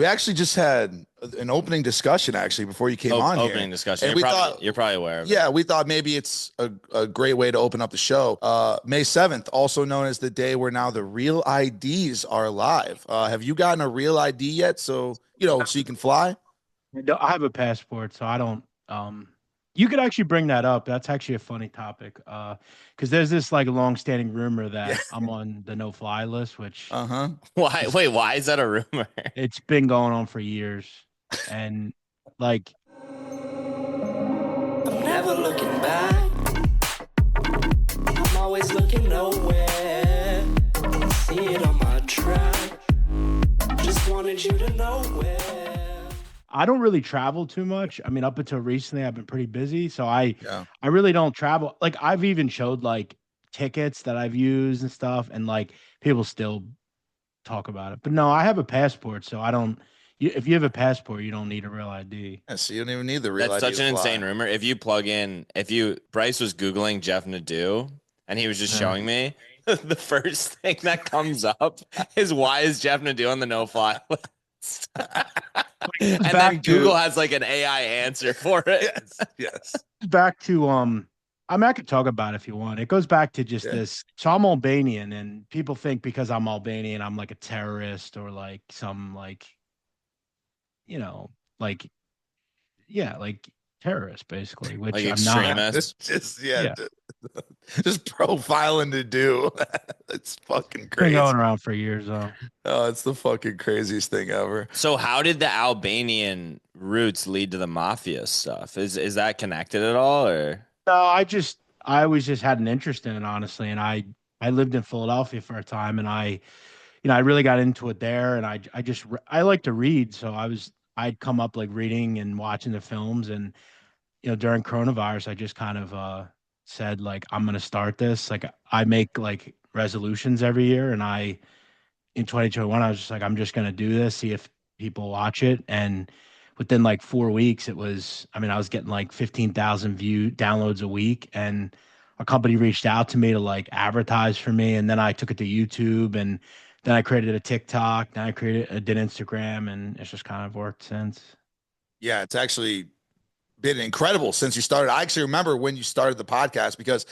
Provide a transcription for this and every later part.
We actually just had an opening discussion actually before you came on here, Opening discussion. and we thought, You're probably aware of it. yeah, we thought maybe it's a great way to open up the show. May 7th, also known as the day where now the real IDs are live. Have you gotten a real ID yet? So so you can fly. I have a passport, so I don't. You could actually bring that up. That's actually a funny topic. Because there's this like long-standing rumor Yeah. that I'm on the no-fly list, which Uh-huh. Why? is Wait, why is that a rumor? it's been going on for years, and like I'm never looking back. I'm always looking nowhere. See it on my track. Just wanted you to know where. I don't really travel too much. I mean, up until recently, I've been pretty busy, so I Yeah. I really don't travel. Like I've even showed like tickets that I've used and stuff, and like people still talk about it. But no, I have a passport, so I don't. If you have a passport, you don't need a real ID. Yeah, so you don't even need the real That's ID such to an fly. insane rumor. Bryce was Googling Jeff Nadu and he was just Yeah. showing me the first thing that comes up is why is Jeff Nadu on the no-fly list? And then back to- Google has like an AI answer for it. Yes, yes. Back to I mean, I could talk about it if you want. It goes back to just Yeah. this. So I'm Albanian, and people think because I'm Albanian, I'm like a terrorist or like some like, like yeah, like terrorist basically, which Like I'm not. extremist. Just yeah, Yeah. just profiling to do. It's fucking Been crazy. going around for years though. Oh, it's the fucking craziest thing ever. So how did the Albanian roots lead to the mafia stuff? Is that connected at all or? No, I always just had an interest in it, honestly. And I lived in Philadelphia for a time, and I really got into it there. And I like to read, so I'd come up like reading and watching the films. And during coronavirus, I just kind of said like I'm gonna start this. Like I make like resolutions every year, and in 2021 I was just like I'm just gonna do this, see if people watch it. And within like 4 weeks, I was getting like 15,000 view downloads a week, and a company reached out to me to like advertise for me, and then I took it to YouTube, and then I created a TikTok, then did Instagram, and it's just kind of worked since. Yeah, it's actually been incredible since you started. I actually remember when you started the podcast because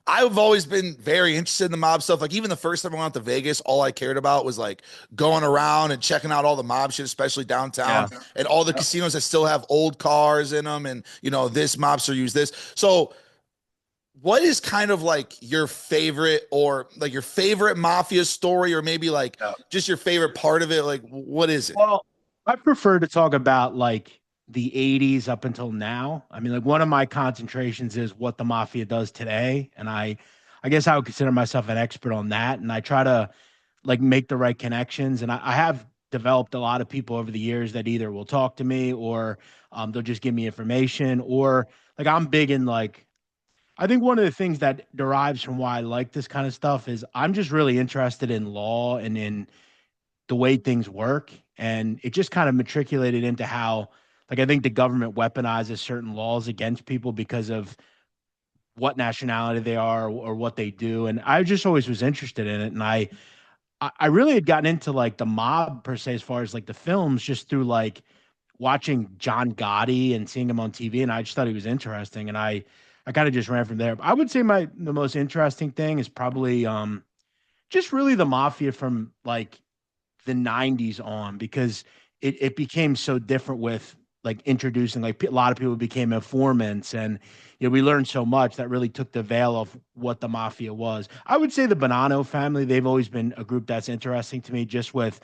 I've always been very interested in the mob stuff. Like even the first time I went out to Vegas, all I cared about was like going around and checking out all the mob shit, especially downtown, and all the casinos that still have old cars in them, and this mobster use this. So what is kind of like your favorite, or like your favorite mafia story, or maybe like just your favorite part of it? Like what is it? Well, I prefer to talk about like the 80s up until now. I mean, like one of my concentrations is what the mafia does today. And I guess I would consider myself an expert on that. And I try to like make the right connections. And I have developed a lot of people over the years that either will talk to me or they'll just give me information, or like I'm big in like, I think one of the things that derives from why I like this kind of stuff is I'm just really interested in law and in the way things work. And it just kind of matriculated into how, like, I think the government weaponizes certain laws against people because of what nationality they are or what they do. And I just always was interested in it. And I really had gotten into like the mob per se, as far as like the films, just through like watching John Gotti and seeing him on TV. And I just thought he was interesting. And I kind of just ran from there. I would say the most interesting thing is probably just really the mafia from like the 90s on, because it became so different with like introducing, like a lot of people became informants, and we learned so much that really took the veil of what the mafia was. I would say the Bonanno family, they've always been a group that's interesting to me, just with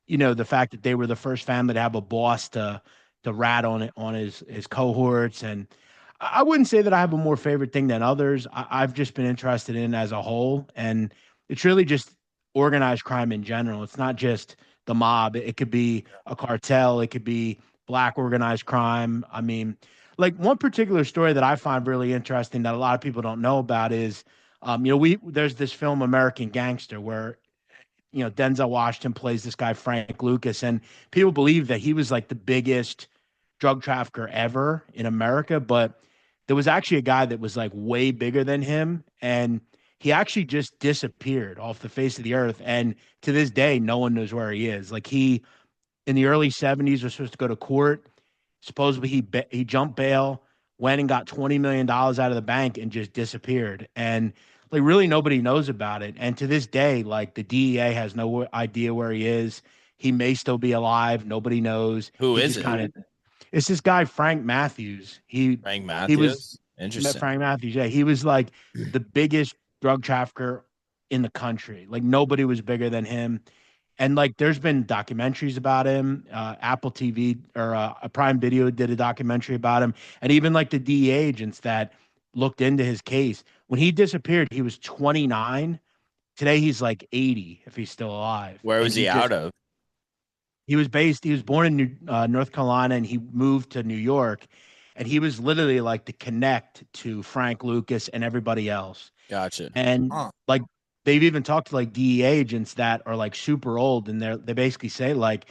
the fact that they were the first family to have a boss to rat on it on his cohorts. And I wouldn't say that I have a more favorite thing than others. I've just been interested in as a whole, and it's really just organized crime in general. It's not just the mob. It could be a cartel. It could be black organized crime. I mean, like one particular story that I find really interesting that a lot of people don't know about is, there's this film American Gangster where Denzel Washington plays this guy Frank Lucas, and people believe that he was like the biggest drug trafficker ever in America, but there was actually a guy that was like way bigger than him, and he actually just disappeared off the face of the earth. And to this day, no one knows where he is. Like in the early 70s was supposed to go to court. Supposedly he jumped bail, went and got $20 million out of the bank and just disappeared. And like really nobody knows about it. And to this day, like the DEA has no idea where he is. He may still be alive. Nobody knows. Who He is just it? kind of it's this guy Frank Matthews. Frank He was Matthews? Interesting. Frank Matthews. Yeah, he was like the biggest drug trafficker in the country. Like nobody was bigger than him. And like there's been documentaries about him. Apple TV or a Prime Video did a documentary about him, and even like the DEA agents that looked into his case. When he disappeared, he was 29. Today he's like 80 if he's still alive. Where And was he out of? He was born in North Carolina and he moved to New York. And he was literally like the connect to Frank Lucas and everybody else. Gotcha. And like they've even talked to like DEA agents that are like super old. And they basically say like,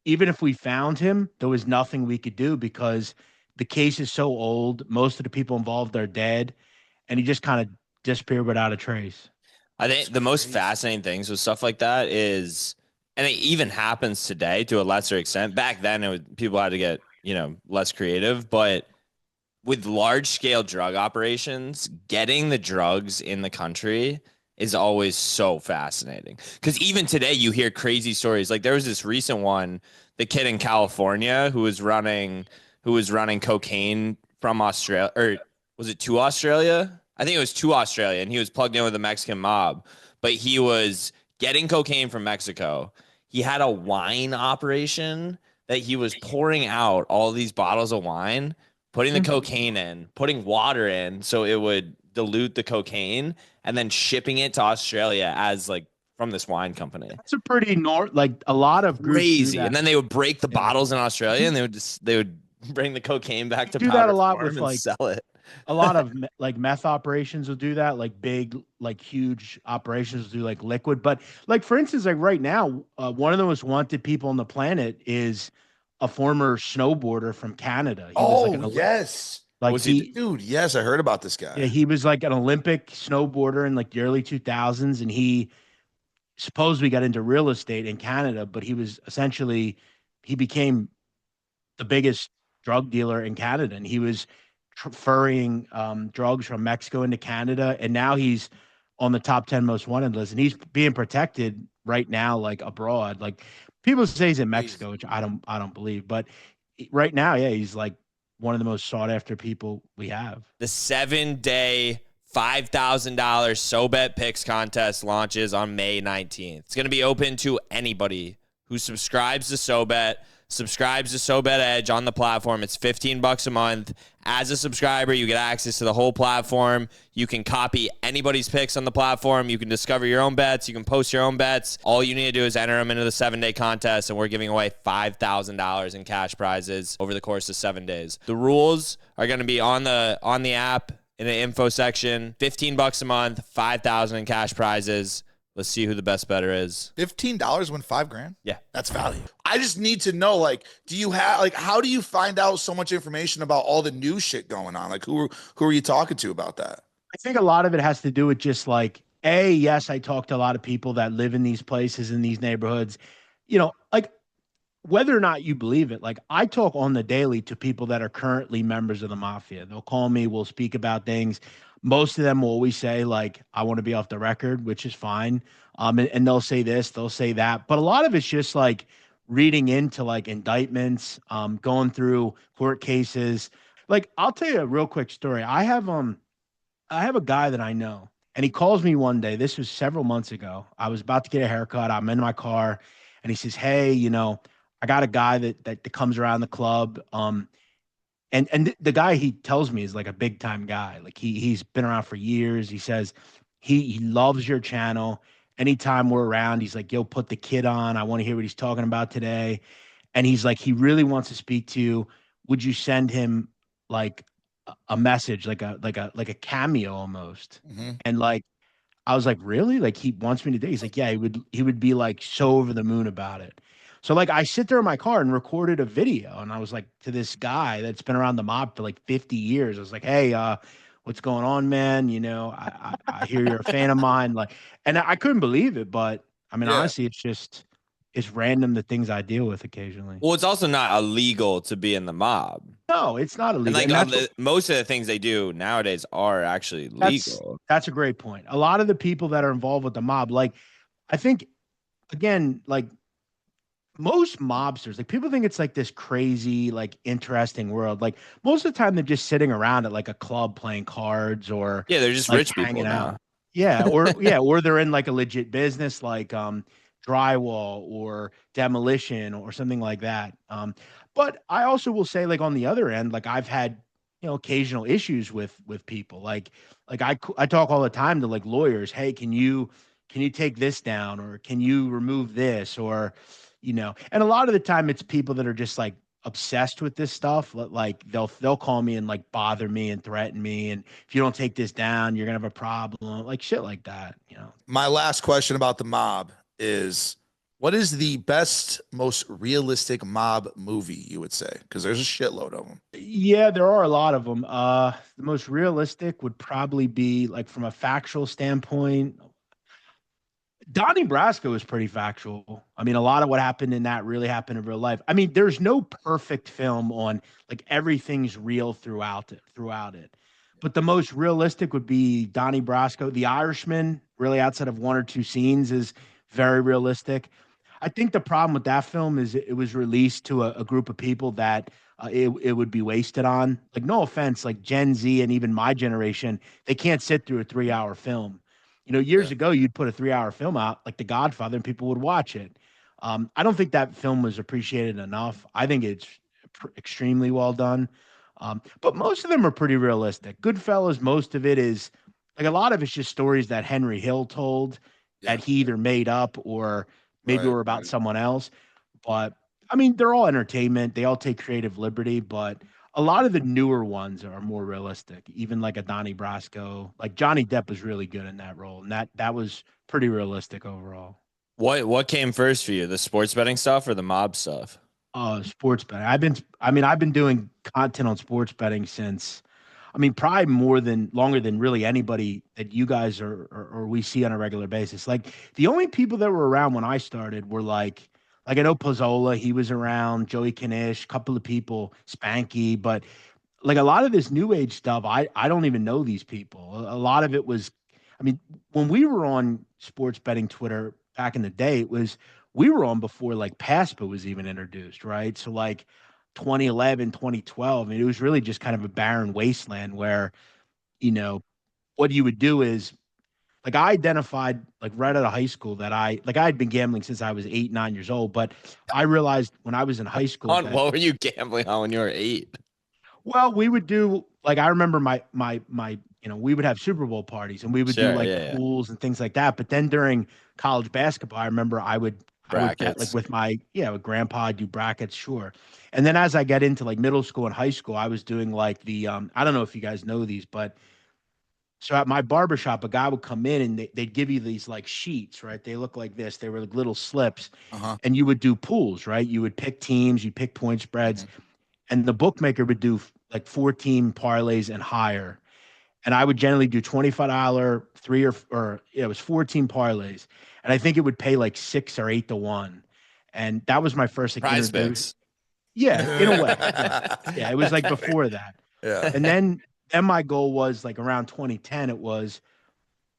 even if we found him, there was nothing we could do because the case is so old. Most of the people involved are dead. And he just kind of disappeared without a trace. I think the most fascinating things with stuff like that is, and it even happens today to a lesser extent. Back then, people had to get, less creative, but with large scale drug operations, getting the drugs in the country is always so fascinating. Because even today, you hear crazy stories. Like there was this recent one, the kid in California who was running cocaine from Australia, or was it to Australia? I think it was to Australia, and he was plugged in with the Mexican mob, but he was getting cocaine from Mexico. He had a wine operation that he was pouring out all these bottles of wine, putting the cocaine in, putting water in so it would dilute the cocaine, and then shipping it to Australia as like from this wine company. That's a pretty like a lot of groups crazy. And then they would break the bottles in Australia, and they would bring the cocaine back to do that a lot with like sell it. A lot of like meth operations will do that, like big, like huge operations will do like liquid. But like for instance, like right now, one of the most wanted people on the planet is a former snowboarder from Canada. He was like yes. Like was he, dude? Yes, I heard about this guy. Yeah, he was like an Olympic snowboarder in like the early 2000s, and he supposedly got into real estate in Canada. But he became the biggest drug dealer in Canada, and he was ferrying drugs from Mexico into Canada, and now he's on the top 10 most wanted list, and he's being protected right now, like abroad. Like people say he's in Mexico, which I don't believe, but right now, yeah, he's like one of the most sought after people we have. The 7-day $5,000 SoBet Picks contest launches on May 19th. It's going to be open to anybody who subscribes to SoBet. Subscribes to SoBet Edge on the platform. It's $15 a month. As a subscriber, you get access to the whole platform. You can copy anybody's picks on the platform. You can discover your own bets. You can post your own bets. All you need to do is enter them into the 7-day contest, and we're giving away $5,000 in cash prizes over the course of 7 days. The rules are going to be on the app in the info section. $15 a month, $5,000 in cash prizes. Let's see who the best bettor is. $15 win $5,000. Yeah, that's value. I just need to know, like, do you have like, how do you find out so much information about all the new shit going on? Like, who are you talking to about that? I think a lot of it has to do with just like, yes, I talk to a lot of people that live in these places, in these neighborhoods, like whether or not you believe it, like I talk on the daily to people that are currently members of the mafia. They'll call me, we'll speak about things. Most of them will always say like, I want to be off the record, which is fine. And they'll say this, they'll say that, but a lot of it's just like reading into like indictments, going through court cases. Like, I'll tell you a real quick story. I have a guy that I know, and he calls me one day. This was several months ago. I was about to get a haircut. I'm in my car, and he says, "Hey, I got a guy that comes around the club. And the guy he tells me is like a big time guy. Like he's been around for years. He says he loves your channel. Anytime we're around, he's like, yo, put the kid on. I want to hear what he's talking about today. And he's like, he really wants to speak to you. Would you send him like a message, like a cameo almost?" Mm-hmm. And like, I was like, really? Like he wants me to do? He's like, yeah, he would be like so over the moon about it. So like I sit there in my car and recorded a video, and I was like to this guy that's been around the mob for like 50 years. I was like, hey, what's going on, man? I hear you're a fan of mine. Like, and I couldn't believe it, but I mean, honestly, it's just it's random the things I deal with occasionally. Well, it's also not illegal to be in the mob. No, it's not And illegal. like And that's most of the things they do nowadays are actually that's legal. that's a great point. A lot of the people that are involved with the mob, like I think again, like most mobsters, like people think it's like this crazy, like interesting world. Like most of the time they're just sitting around at like a club playing cards or Yeah, they're just like rich people hanging out. now. Or they're in like a legit business like drywall or demolition or something like that. But I also will say like on the other end, like I've had occasional issues with people. I talk all the time to like lawyers, hey, can you take this down or can you remove this or and a lot of the time it's people that are just like obsessed with this stuff. Like they'll call me and like bother me and threaten me, and if you don't take this down you're gonna have a problem, like shit like that. My last question about the mob is, what is the best, most realistic mob movie you would say? Because there's a shitload of them. Yeah, there are a lot of them. The most realistic would probably be like from a factual standpoint, Donnie Brasco is pretty factual. I mean, a lot of what happened in that really happened in real life. I mean, there's no perfect film on like everything's real throughout it. But the most realistic would be Donnie Brasco. The Irishman, really outside of one or two scenes, is very realistic. I think the problem with that film is it was released to a group of people that it would be wasted on. Like, no offense, like Gen Z and even my generation, they can't sit through a 3 hour film. Years Yeah. ago, you'd put a 3 hour film out like The Godfather and people would watch it. I don't think that film was appreciated enough. I think it's extremely well done. But most of them are pretty realistic. Goodfellas, most of it is like a lot of it's just stories that Henry Hill told Yeah. that he either made up or maybe Right. were about someone else. But I mean, they're all entertainment. They all take creative liberty, but a lot of the newer ones are more realistic. Even like a Donnie Brasco, like Johnny Depp was really good in that role, and that was pretty realistic overall. What came first for you, the sports betting stuff or the mob stuff? Sports betting. I've been doing content on sports betting since, I mean, probably longer than really anybody that you guys or we see on a regular basis. Like the only people that were around when I started were like I know Pozzola, he was around, Joey Kanish, a couple of people, Spanky, but like a lot of this new age stuff, I don't even know these people. A lot of it was, I mean, when we were on sports betting Twitter back in the day, we were on before like PASPA was even introduced, right? So like 2011, 2012, I mean, it was really just kind of a barren wasteland where, you know, what you would do is like I identified like right out of high school that I had been gambling since I was 8, 9 years old, but I realized when I was in high school On that, what were you gambling on when you were 8? well, we would do like I remember we would have Super Bowl parties and we would do Sure, like yeah. pools and things like that. But then during college basketball, I remember I would bet like Brackets. with grandpa, I'd do brackets, sure. And then as I get into like middle school and high school, I was doing like the I don't know if you guys know these, but so at my barbershop, a guy would come in and they'd give you these like sheets, right? They look like this. They were like little slips, Uh-huh. and you would do pools, right? You would pick teams, you pick point spreads, Mhm. and the bookmaker would do like 14 parlays and higher. And I would generally do $25 three or yeah, it was 14 parlays. And I think it would pay like 6 or 8 to 1. And that was my first like Prize introduction. picks. Yeah, in a way. Yeah. Yeah, it was like before that. Yeah. And then my goal was like around 2010, it was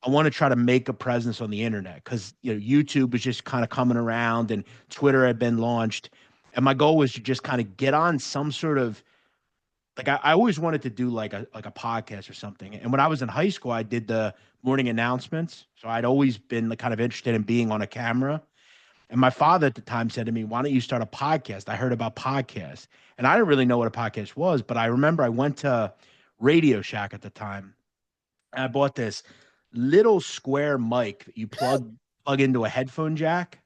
I want to try to make a presence on the internet because YouTube was just kind of coming around and Twitter had been launched. And my goal was to just kind of get on some sort of like I always wanted to do like a podcast or something. And when I was in high school, I did the morning announcements. So I'd always been like kind of interested in being on a camera. And my father at the time said to me, "Why don't you start a podcast? I heard about podcasts." And I didn't really know what a podcast was, but I remember I went to Radio Shack at the time and I bought this little square mic that you plug into a headphone jack.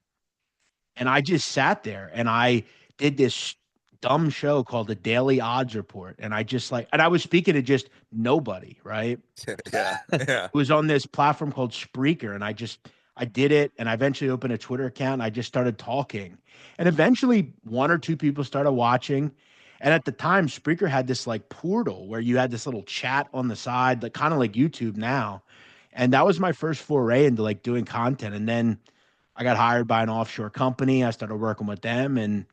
And I just sat there and I did this dumb show called the Daily Odds Report. And I was speaking to just nobody, right? Yeah. Yeah. It was on this platform called Spreaker. And I did it. And I eventually opened a Twitter account. And I just started talking. And eventually one or two people started watching. And at the time, Spreaker had this like portal where you had this little chat on the side, like kind of like YouTube now. And that was my first foray into like doing content. And then I got hired by an offshore company. I started working with them and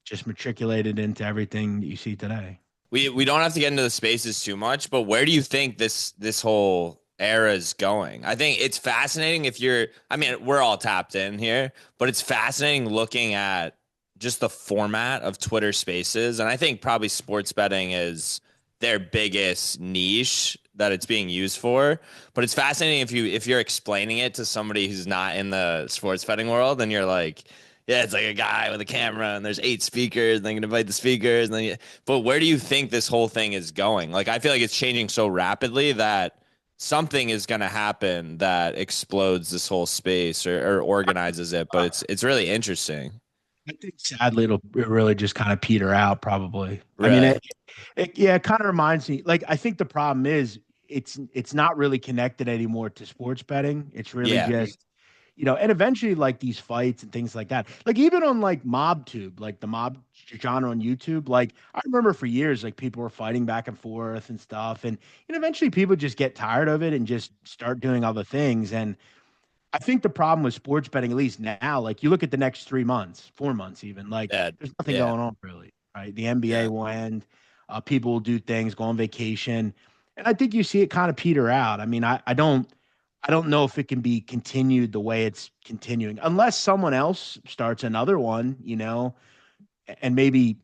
just matriculated into everything that you see today. We don't have to get into the spaces too much, but where do you think this whole era is going? I think it's fascinating if you're, I mean, we're all tapped in here, but it's fascinating looking at just the format of Twitter Spaces, and I think probably sports betting is their biggest niche that it's being used for. But it's fascinating if you're explaining it to somebody who's not in the sports betting world, and you're like, yeah, it's like a guy with a camera and there's 8 speakers and they can invite the speakers. And then, but where do you think this whole thing is going? Like, I feel like it's changing so rapidly that something is going to happen that explodes this whole space or organizes it. But it's really interesting. I think sadly it really just kind of peter out probably. Really? I mean, it kind of reminds me, like, I think the problem is it's not really connected anymore to sports betting. It's really just, and eventually like these fights and things like that, like even on like MobTube, like the mob genre on YouTube, like I remember for years, like people were fighting back and forth and stuff. And eventually people just get tired of it and just start doing other things. And I think the problem with sports betting, at least now, like you look at the next 3 months, 4 months, even like there's nothing going on really, right? The NBA will end, people will do things, go on vacation, and I think you see it kind of peter out. I mean, I don't know if it can be continued the way it's continuing, unless someone else starts another one, and maybe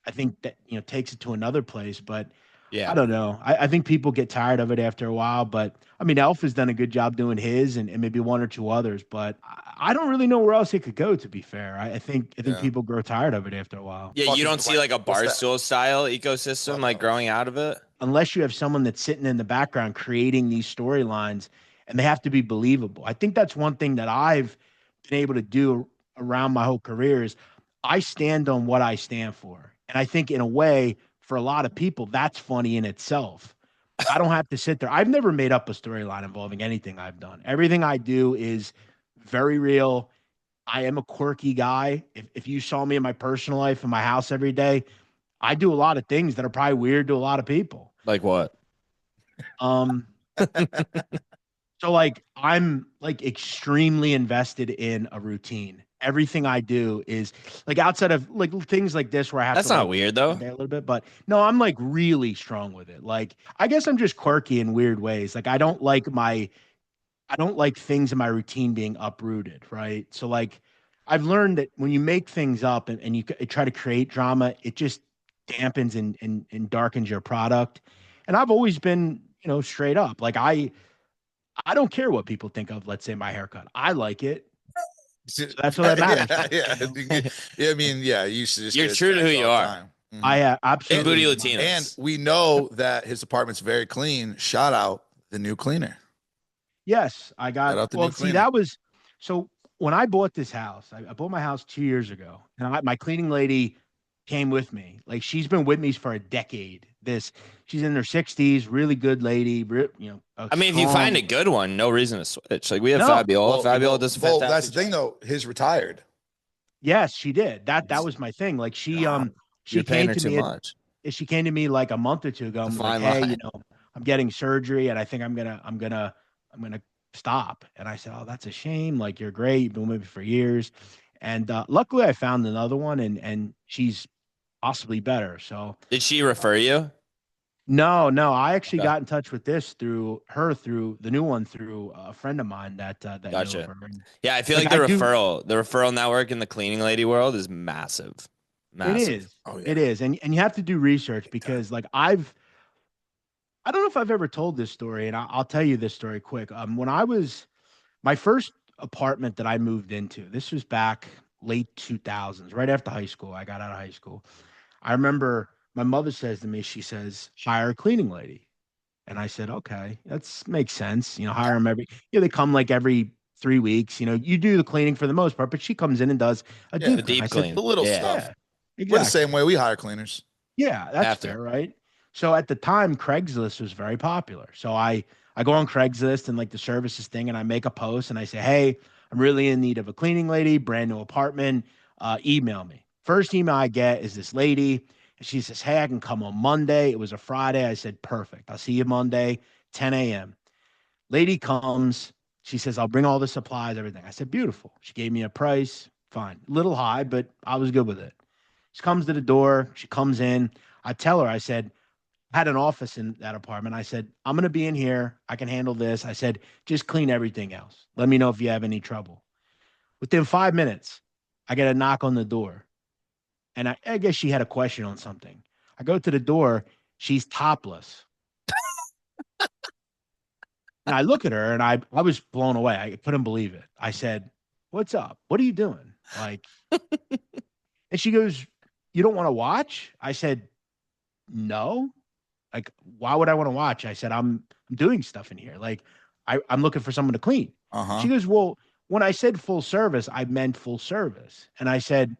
I think that takes it to another place, but. Yeah. I don't know. I think people get tired of it after a while, but I mean, Elf has done a good job doing his and maybe one or two others, but I don't really know where else it could go, to be fair. I think people grow tired of it after a while. Yeah, you don't see like a Barstool style ecosystem like growing out of it? Unless you have someone that's sitting in the background creating these storylines and they have to be believable. I think that's one thing that I've been able to do around my whole career is I stand on what I stand for. And I think in a way, for a lot of people, that's funny in itself. I don't have to sit there. I've never made up a storyline involving anything I've done. Everything I do is very real. I am a quirky guy. If you saw me in my personal life in my house every day, I do a lot of things that are probably weird to a lot of people. Like what? So like I'm like extremely invested in a routine. Everything I do is like outside of like things like this where I have That's to not like, weird though. a little bit, but no, I'm like really strong with it. Like I guess I'm just quirky in weird ways. Like I don't like things in my routine being uprooted, right? So like I've learned that when you make things up and you try to create drama, it just dampens and darkens your product. And I've always been, straight up. Like I don't care what people think of, let's say, my haircut. I like it. So that's what that matters. Yeah. I mean, yeah, you should just You're true to who you are. Mm-hmm. I absolutely. Booty Latinos. And we know that his apartment's very clean. Shout out the new cleaner. Yes, I got. Shout out the Well, new see, cleaner. that was so. When I bought this house, I bought my house 2 years ago, and my cleaning lady came with me. Like she's been with me for a decade. She's in her 60s, really good lady. I mean, if you find a good one, no reason to switch. Like we have Fabiola. Fabiola does fantastic. That's the thing, though. His retired. Yes, she did. That was my thing. Like she came to me. She came to me like a month or two ago. I'm like, hey, I'm getting surgery, and I think I'm gonna stop. And I said, oh, that's a shame. Like you're great. You've been with me for years, and luckily I found another one, and she's possibly better. So did she refer you? No. I actually got in touch with this through the new one through a friend of mine that gotcha. Yeah, I feel like the referral network in the cleaning lady world is massive. It is. Oh, yeah. It is. And you have to do research because like I don't know if I've ever told this story, and I'll tell you this story quick. When I was my first apartment that I moved into, this was back late 2000s, right after high school. I got out of high school. I remember my mother says to me, she says, hire a cleaning lady. And I said, okay, that makes sense. Hire them they come like every 3 weeks. You do the cleaning for the most part, but she comes in and does a deep clean. The little stuff. Yeah, exactly. We're the same way we hire cleaners. Yeah, that's fair, right? So at the time, Craigslist was very popular. So I go on Craigslist and like the services thing, and I make a post and I say, hey, I'm really in need of a cleaning lady, brand new apartment. Email me. First email I get is this lady. And she says, hey, I can come on Monday. It was a Friday. I said, perfect. I'll see you Monday, 10 a.m. Lady comes, She says, I'll bring all the supplies, everything. I said, beautiful. She gave me a price. Fine. A little high, but I was good with it. She comes to the door. She comes in. I tell her, I said, I had an office in that apartment. I said, I'm going to be in here. I can handle this. I said, just clean everything else. Let me know if you have any trouble. Within 5 minutes, I get a knock on the door. And I guess she had a question on something. I go to the door. She's topless. And I look at her and I was blown away. I couldn't believe it. I said, what's up? What are you doing? Like, and she goes, you don't want to watch? I said, no. Like, why would I want to watch? I said, I'm doing stuff in here. Like, I'm looking for someone to clean. Uh-huh. She goes, well, when I said full service, I meant full service. And I said,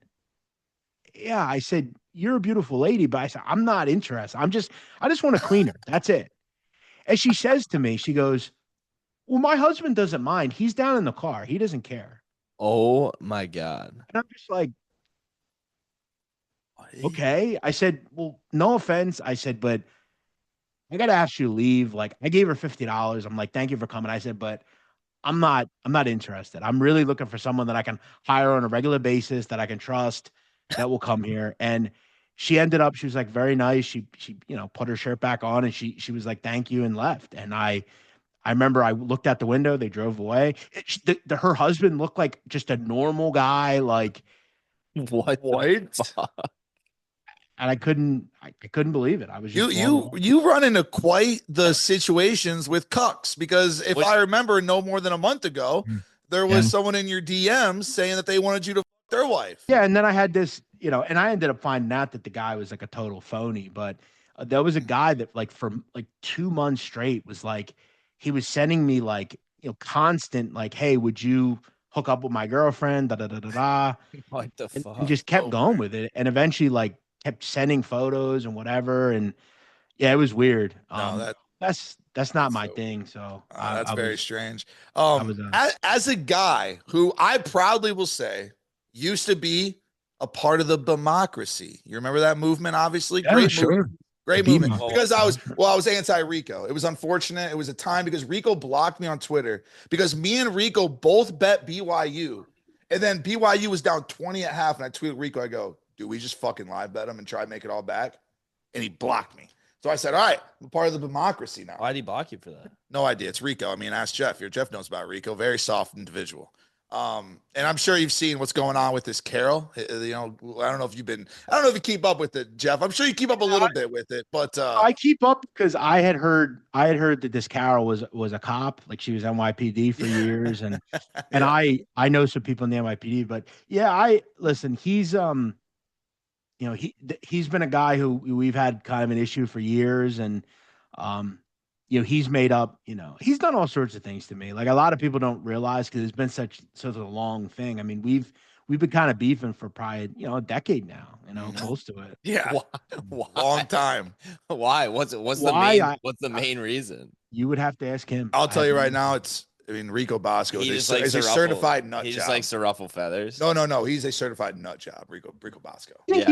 yeah, I said, you're a beautiful lady, but I said, I'm not interested. I just want to clean her. That's it. And she says to me, she goes, well, my husband doesn't mind. He's down in the car. He doesn't care. Oh my God. And I'm just like, okay. I said, well, no offense. I said, but I got to ask you to leave. Like, I gave her $50. I'm like, thank you for coming. I said, but I'm not interested. I'm really looking for someone that I can hire on a regular basis, that I can trust, that will come here. And she ended up, she was like very nice. She, put her shirt back on and she was like, thank you, and left. And I remember I looked out the window, they drove away. Her husband looked like just a normal guy. Like, What? and I couldn't believe it. I was just you run into quite the situations with cucks, because if I remember, no more than a month ago, there was someone in your DMs saying that they wanted you to fuck their wife. Yeah, and then I had this, and I ended up finding out that the guy was like a total phony. But there was a guy that like for like 2 months straight was like, he was sending me like constant like, hey, would you hook up with my girlfriend? Da da da da da. What the fuck? He just kept going with it, and eventually like kept sending photos and whatever. And yeah, it was weird. No, that's not my thing. So that's very strange. was, As a guy who I proudly will say used to be a part of the democracy. You remember that movement? Obviously, yeah, great sure. movement. Great movement. Because I was anti-Rico. It was unfortunate. It was a time because Rico blocked me on Twitter because me and Rico both bet BYU. And then BYU was down 20 at half. And I tweeted Rico, I go, dude, we just fucking live bet him and try to make it all back. And he blocked me. So I said, all right, I'm part of the democracy now. Why'd he block you for that? No idea. It's Rico. I mean, ask Jeff. Jeff knows about Rico. Very soft individual. And I'm sure you've seen what's going on with this Carol. I don't know if you keep up with it, Jeff. I'm sure you keep up a little bit with it, but I keep up because I had heard that this Carol was a cop, like she was NYPD for years, and and I know some people in the NYPD, but yeah, listen. He's he's been a guy who we've had kind of an issue for years, and he's made up, he's done all sorts of things to me. Like a lot of people don't realize because it's been such a long thing. I mean, we've been kind of beefing for probably, a decade now, close to it. Yeah. Why? Long time. Why? What's the main reason? You would have to ask him. I'll tell you right now, Rico Bosco is a certified nut job. He just likes to ruffle feathers. No. He's a certified nut job, Rico Bosco. I think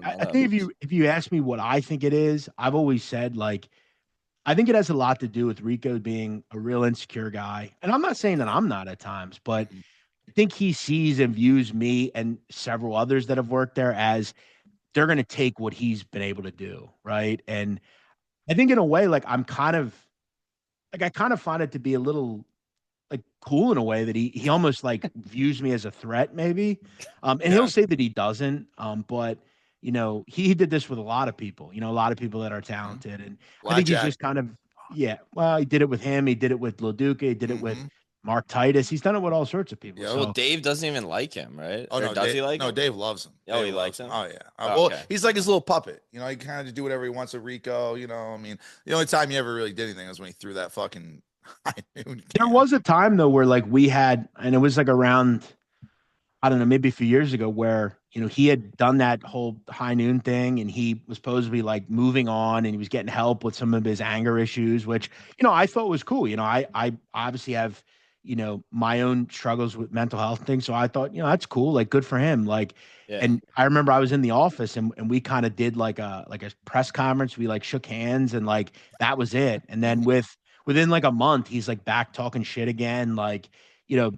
I think if you ask me what I think it is, I've always said like, I think it has a lot to do with Rico being a real insecure guy. And I'm not saying that I'm not at times, but I think he sees and views me and several others that have worked there as they're going to take what he's been able to do. Right. And I think in a way, like I kind of find it to be a little like cool in a way that he almost like views me as a threat maybe. And he'll say that he doesn't. But he did this with a lot of people, a lot of people that are talented. And I think he's just kind of, well, he did it with him. He did it with Lil Duca. He did it with Mark Titus. He's done it with all sorts of people. Yeah, well, Dave doesn't even like him, right? Oh, no, does he like him? No, Dave loves him. Oh, he likes him? Oh, yeah. Okay. Well, he's like his little puppet. He kind of do whatever he wants with Rico. I mean, the only time he ever really did anything was when he threw that fucking high noon. There was a time, though, where like we had, and it was like around, I don't know, maybe a few years ago where, he had done that whole high noon thing and he was supposed to be like moving on and he was getting help with some of his anger issues, which, I thought was cool. I obviously have, my own struggles with mental health things. So I thought, that's cool. Like good for him. Like, and I remember I was in the office and we kind of did like a press conference. We like shook hands and like, that was it. And then with within like a month, he's like back talking shit again. Like, you know,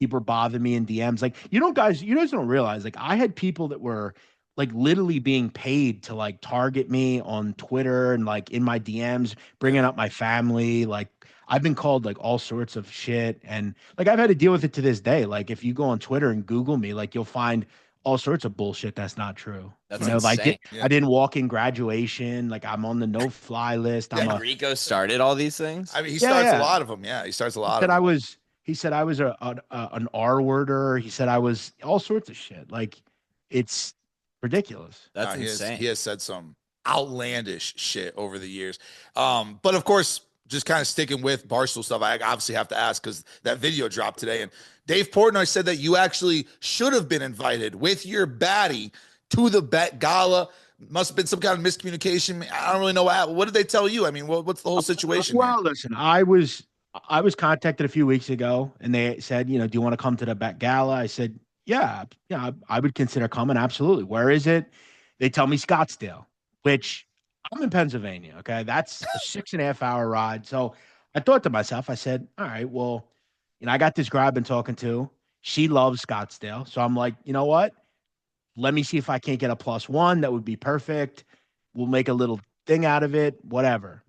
people bothering me in DMs. Like, you guys don't realize, like, I had people that were like literally being paid to like target me on Twitter and like in my DMs, bringing up my family. Like, I've been called like all sorts of shit. And like, I've had to deal with it to this day. Like, if you go on Twitter and Google me, like, you'll find all sorts of bullshit that's not true. That's Like insane. I didn't walk in graduation. Like, I'm on the no fly list. I'm Like a, Rico started all these things. I mean, he yeah, starts a yeah. lot of them. Yeah, he starts a lot Said of I them. was, he said I was an R worder. He said I was all sorts of shit. Like, it's ridiculous. That's He insane. he has said some outlandish shit over the years. But of course, just kind of sticking with Barstool stuff, I obviously have to ask because that video dropped today, and Dave Portnoy said that you actually should have been invited with your baddie to the Gala. Must have been some kind of miscommunication. I don't really know what did they tell you. I mean, what's the whole situation? Well, listen, I was contacted a few weeks ago, and they said, do you want to come to the Met Gala? I said, yeah, I would consider coming. Absolutely. Where is it? They tell me Scottsdale, which I'm in Pennsylvania. Okay, that's a 6.5 hour ride. So I thought to myself, I said, all right, well, I got this girl I've been talking to. She loves Scottsdale, so I'm like, you know what? Let me see if I can't get a +1. That would be perfect. We'll make a little thing out of it, whatever.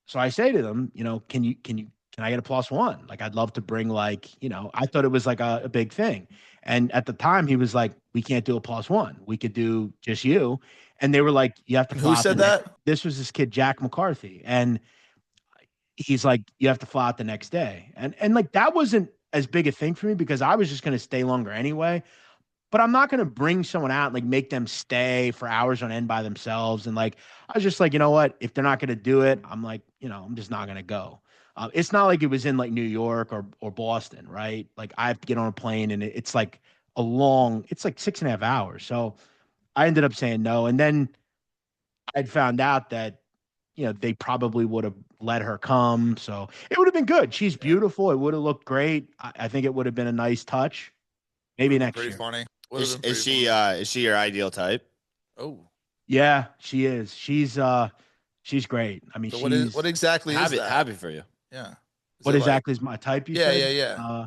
So I say to them, can I get a +1? Like, I'd love to bring, like, I thought it was like a big thing. And at the time he was like, we can't do a +1. We could do just you. And they were like, you have to fly. Who said that? This was this kid, Jack McCarthy. And he's like, you have to fly out the next day. And like, that wasn't as big a thing for me because I was just going to stay longer anyway. But I'm not going to bring someone out and like make them stay for hours on end by themselves. And like, I was just like, you know what? If they're not going to do it, I'm like, I'm just not going to go. It's not like it was in like New York or Boston, right? Like, I have to get on a plane and it's like it's like 6.5 hours. So I ended up saying no. And then I'd found out that, they probably would have let her come. So it would have been good. She's beautiful. It would have looked great. I think it would have been a nice touch. Maybe next Pretty year. funny. Is she your ideal type? Oh, yeah, she is. She's great. I mean, so she's what exactly is that? Happy for you. Yeah. Is what it exactly is my type? You said? Yeah.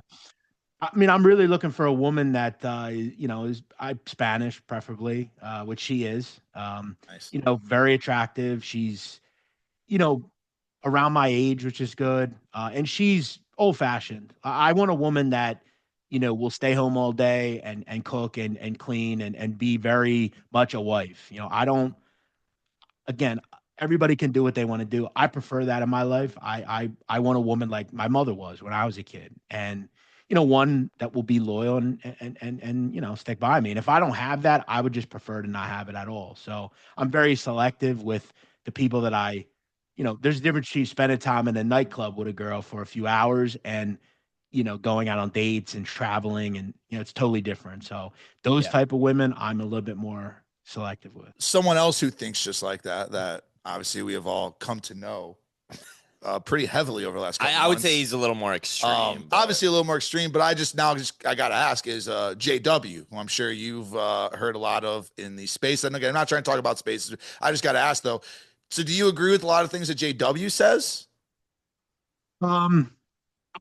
I mean, I'm really looking for a woman that is Spanish, preferably, which she is. Nice. Very attractive. She's around my age, which is good. And she's old fashioned. I want a woman that will stay home all day and cook and clean and be very much a wife. I don't. Again, everybody can do what they want to do. I prefer that in my life. I want a woman like my mother was when I was a kid, and one that will be loyal and stick by me. And if I don't have that, I would just prefer to not have it at all. So I'm very selective with the people that there's a difference between spending time in a nightclub with a girl for a few hours and going out on dates and traveling, and it's totally different. So those type of women, I'm a little bit more selective with. Someone else who thinks just like that obviously we have all come to know pretty heavily over the last couple I would months. say he's a little more extreme. Obviously a little more extreme, but I got to ask is JW, who I'm sure you've heard a lot of in the space. And again, I'm not trying to talk about spaces. I just got to ask though. So do you agree with a lot of things that JW says? I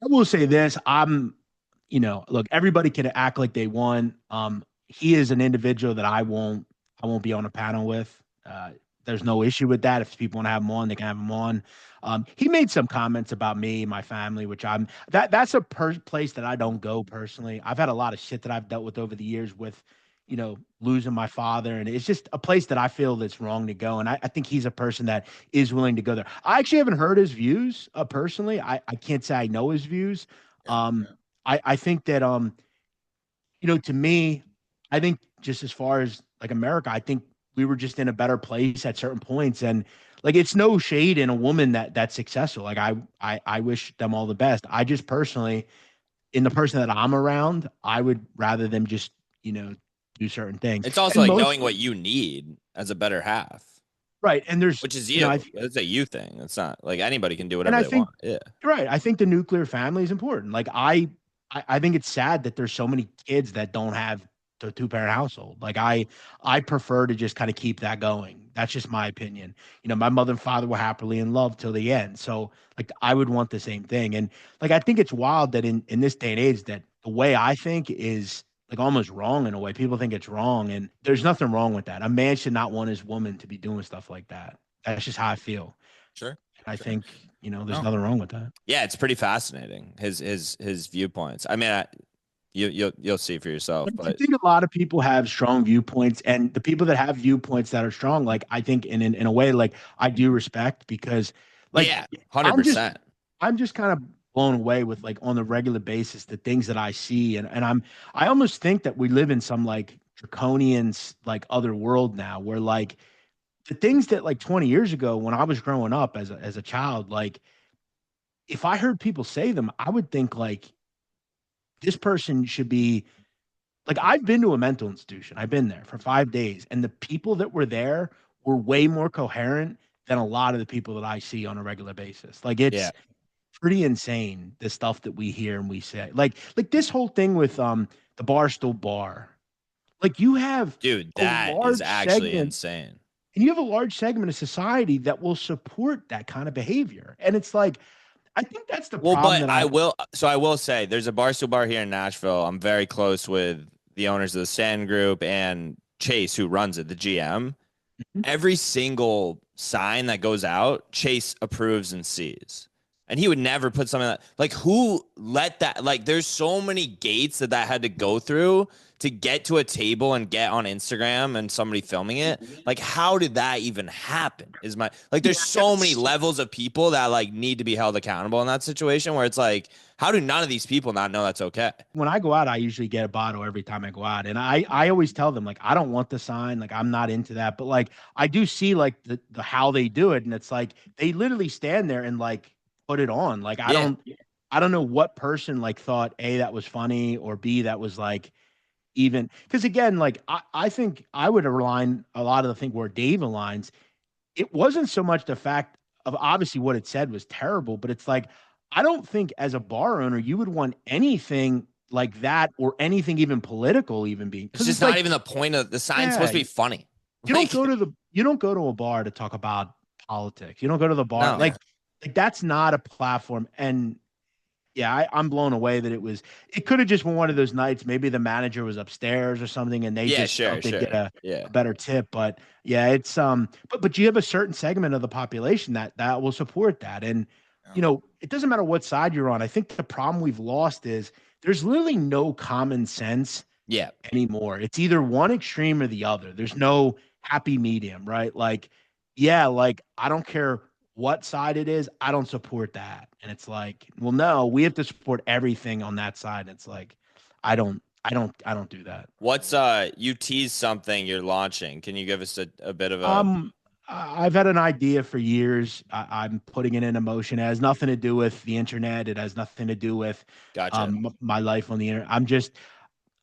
will say this. Look, everybody can act like they want. He is an individual that I won't be on a panel with. There's no issue with that. If people want to have him on, they can have him on. He made some comments about me, my family, which that's a place that I don't go personally. I've had a lot of shit that I've dealt with over the years with, losing my father. And it's just a place that I feel that's wrong to go. And I think he's a person that is willing to go there. I actually haven't heard his views personally. I can't say I know his views. I think that, to me, I think just as far as like America, I think we were just in a better place at certain points. And like, it's no shade in a woman that's successful. Like I wish them all the best. I just personally, in the person that I'm around, I would rather them just, do certain things. It's also like knowing what you need as a better half. Right. And which is you. It's a you thing. It's not like anybody can do whatever they want. Yeah. Right. I think the nuclear family is important. Like I think it's sad that there's so many kids that don't have the 2-parent household. Like I prefer to just kind of keep that going. That's just my opinion. You know, my mother and father were happily in love till the end. So like I would want the same thing. And like I think it's wild that in this day and age that the way I think is like almost wrong in a way. People think it's wrong, and there's nothing wrong with that. A man should not want his woman to be doing stuff like that. That's just how I feel. Sure. I Sure. think, you know, there's No. nothing wrong with that. Yeah, it's pretty fascinating. His viewpoints. I mean, you'll see for yourself. I But think a lot of people have strong viewpoints, and the people that have viewpoints that are strong, like I think in a way, like I do respect because, like, yeah, I'm just 100%. I'm just kind of blown away with like on the regular basis the things that I see, and I almost think that we live in some like draconian like other world now, where like the things that like 20 years ago when I was growing up as a child, like if I heard people say them, I would think like this person should be like I've been to a mental institution. I've been there for 5 days, and the people that were there were way more coherent than a lot of the people that I see on a regular basis. Like Yeah, it's pretty insane the stuff that we hear and we say. Like this whole thing with the Barstool bar. Like you have dude, a that is large actually segment insane. and you have a large segment of society that will support that kind of behavior. And it's like I think that's the Well, problem but that I I will say there's a Barstool bar here in Nashville. I'm very close with the owners of the Sand Group and Chase, who runs it, the GM. Mhm. Every single sign that goes out, Chase approves and sees. And he would never put something like who let that like there's so many gates that had to go through to get to a table and get on Instagram and somebody filming it. Like how did that even happen? Is my like Yeah, there's so many levels of people that like need to be held accountable in that situation where it's like how do none of these people not know that's okay? when I go out, I usually get a bottle every time I go out. And I always tell them like I don't want the sign, like I'm not into that. But like I do see like the how they do it. And it's like they literally stand there and like put it on. Like Yeah. I don't know what person like thought A that was funny or B that was like even because again, like I think I would align a lot of the thing where Dave aligns. It wasn't so much the fact of obviously what it said was terrible, but it's like I don't think as a bar owner you would want anything like that or anything even political even being It's because just it's not like even the point of the sign's yeah, supposed to be funny. you Like, don't go to the you don't go to a bar to talk about politics. You don't go to the bar no. like that's not a platform. And yeah, I'm blown away that it could have just been one of those nights. Maybe the manager was upstairs or something and they Yeah, just sure, felt they'd get sure. Yeah. a better tip. But yeah, it's but you have a certain segment of the population that will support that. And you know, it doesn't matter what side you're on. I think the problem we've lost is there's literally no common sense Yeah. anymore. It's either one extreme or the other. There's no happy medium, right? Like, yeah, like I don't care what side it is, I don't support that. And it's like, well, no, we have to support everything on that side. And it's like, I don't do that. What's you tease something you're launching. Can you give us a bit of a I've had an idea for years. I'm putting it into motion. It has nothing to do with the internet. It has nothing to do with gotcha? my life on the internet.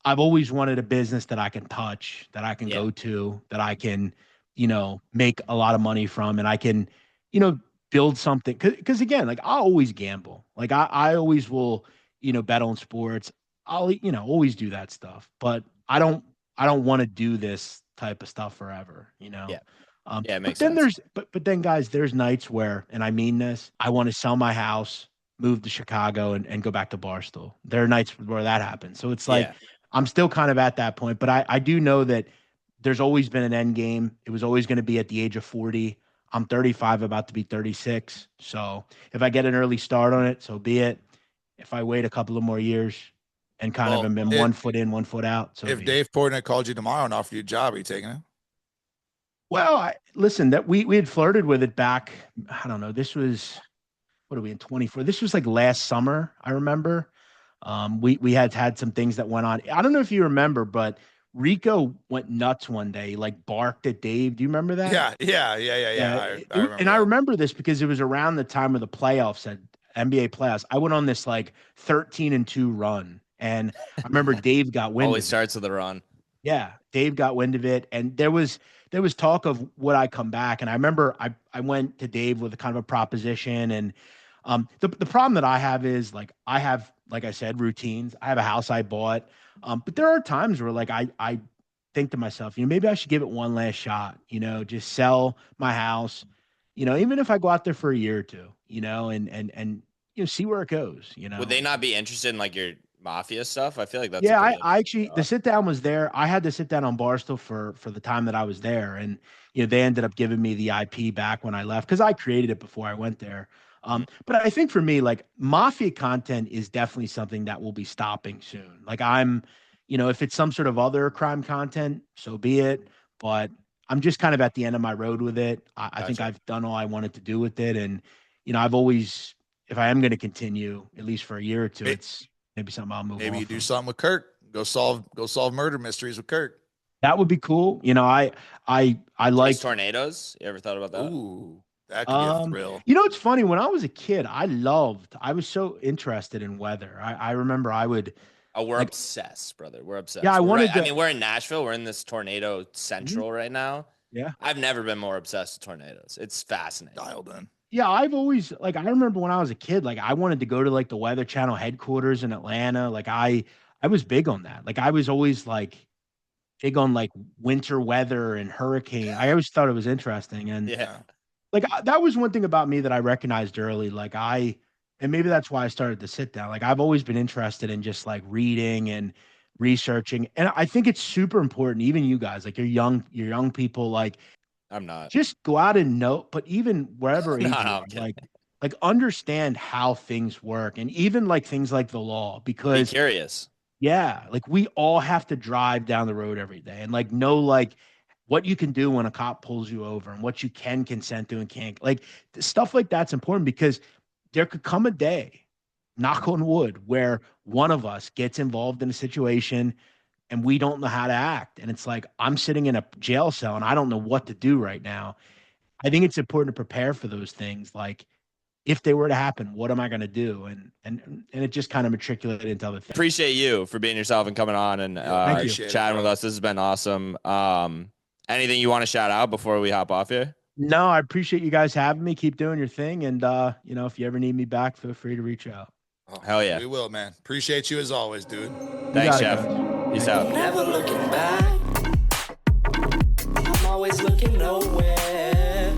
I've always wanted a business that I can touch, that I can Yeah. go to, that I can, you know, make a lot of money from, and I can, you know, build something. Because again, like I always gamble. Like I always will, you know, bet on sports. I'll, you know, always do that stuff. But I don't want to do this type of stuff forever, you know. Yeah. Yeah, it But makes then sense. but then guys, there's nights where, and I mean this, I want to sell my house, move to Chicago, and go back to Barstool. There are nights where that happens. So it's like Yeah. I'm still kind of at that point, but I do know that there's always been an end game. It was always going to be at the age of 40. I'm 35, about to be 36. So if I get an early start on it, so be it. If I wait a couple of more years and kind of Well, am in 1 foot in, 1 foot out. So if be it. Dave Portnoy called you tomorrow and offered you a job, are you taking it? Well, listen, that we had flirted with it back. I don't know. This was what are we in 24? This was like last summer. I remember. We had some things that went on. I don't know if you remember, but Rico went nuts one day. He, like barked at Dave. Do you remember that? Yeah. I remember And I that. remember this because it was around the time of the playoffs at NBA playoffs. I went on this like 13-2 run, and I remember Dave got wind of Always it. starts with a run. Yeah, Dave got wind of it, and there was talk of would I come back, and I remember I went to Dave with a kind of a proposition, and the problem that I have is like I have, like I said, routines. I have a house I bought, but there are times where like I think to myself, maybe I should give it one last shot, just sell my house, even if I go out there for a year or two, and see where it goes, Would they not be interested in like your mafia stuff? I feel like that's Yeah, a pretty I actually interesting the job. sit down was there. I had to sit down on Barstool for the time that I was there, and they ended up giving me the IP back when I left because I created it before I went there. But I think for me, like mafia content is definitely something that will be stopping soon. Like if it's some sort of other crime content, so be it. But I'm just kind of at the end of my road with it. I think Gotcha. I've done all I wanted to do with it, and I've always, if I am going to continue at least for a year or two, it's maybe something I'll move Maybe on you do from. something with Kirk. Go solve murder mysteries with Kirk. That would be cool. I Race like tornadoes. You ever thought about that? Ooh, that could be a thrill. it's funny when I was a kid, I was so interested in weather. I remember I would Oh, we're like obsessed, brother. We're obsessed. yeah, I We're right. wanted I to mean, we're in Nashville. We're in this tornado central right now. yeah. I've never been more obsessed with tornadoes. It's fascinating. Dialed in. Yeah, I've always I remember when I was a kid, like I wanted to go to like the Weather Channel headquarters in Atlanta. Like I was big on that. Like I was always like big on like winter weather and hurricane. I always thought it was interesting. And Yeah. like that was one thing about me that I recognized early. And maybe that's why I started to sit down. Like I've always been interested in just like reading and researching. And I think it's super important, even you guys, like you're young people, like I'm not. just go out and know, but even wherever age No, you I'm are, kidding. like understand how things work and even like things like the law, Be because curious. yeah, like we all have to drive down the road every day and like know like what you can do when a cop pulls you over and what you can consent to and can't. Like stuff like that's important because there could come a day, knock on wood, where one of us gets involved in a situation and we don't know how to act. And it's like, I'm sitting in a jail cell and I don't know what to do right now. I think it's important to prepare for those things. Like, if they were to happen, what am I going to do? And it just kind of matriculated into other things. Appreciate you for being yourself and coming on and Thank you. chatting with us. This has been awesome. Anything you want to shout out before we hop off here? No, I appreciate you guys having me. Keep doing your thing. And, if you ever need me back, feel free to reach out. Oh, Hell yeah. We will, man. Appreciate you as always, dude. Thanks, got it, Jeff. guys. Peace out. Never looking back. I'm always looking nowhere.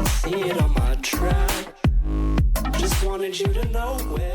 See it on my track. Just wanted you to know where.